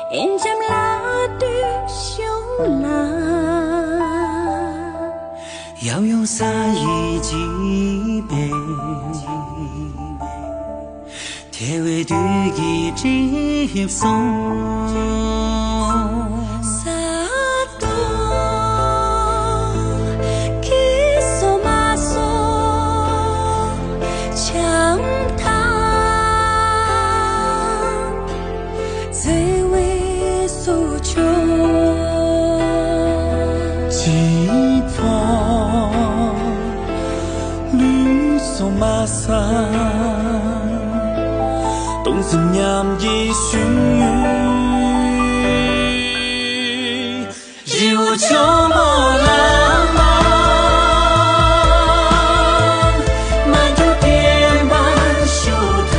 em chăm lá đưa sông là 要用啥一几杯，铁为对一接送。马山，冬日炎夜雪，日无秋莫浪漫，满途遍满修塔，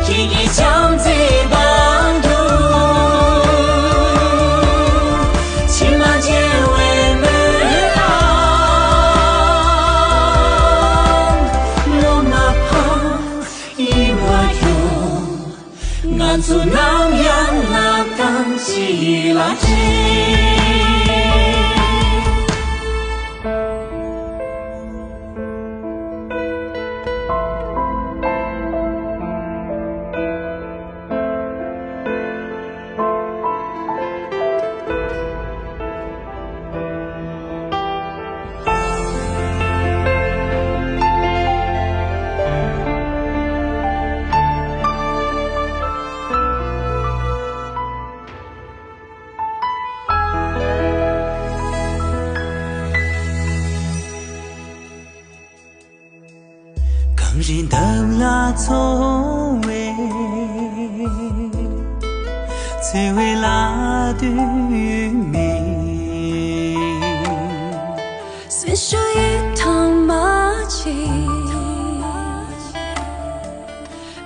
一夜将贼帮助，骑马结为门。 Nganzu nam yang lakang silaji. 更人都拉错位，最为拉对面。虽说一趟马骑，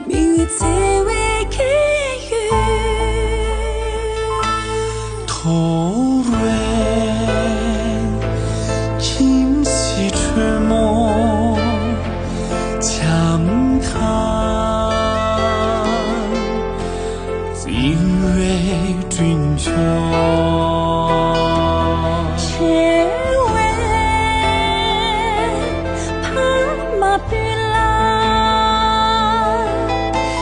命运最为给予。头蕊今夕春梦。 强叹，最为君囚。千位拍马比拉，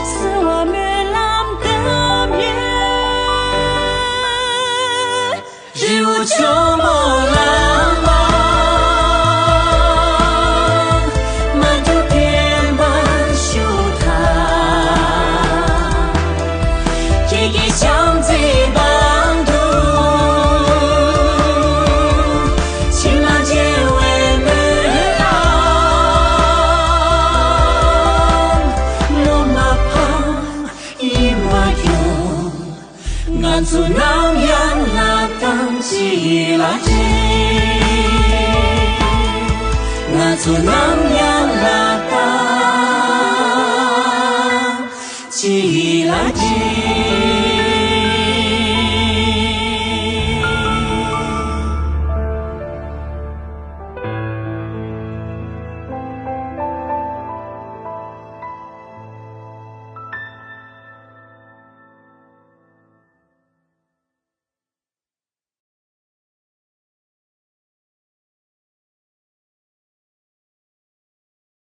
丝袜梅兰的面，日无秋莫浪漫。 将贼帮助，骑马结为门郎，罗马旁一马拥，俺祖南阳拉当基拉吉，俺祖南阳拉当基。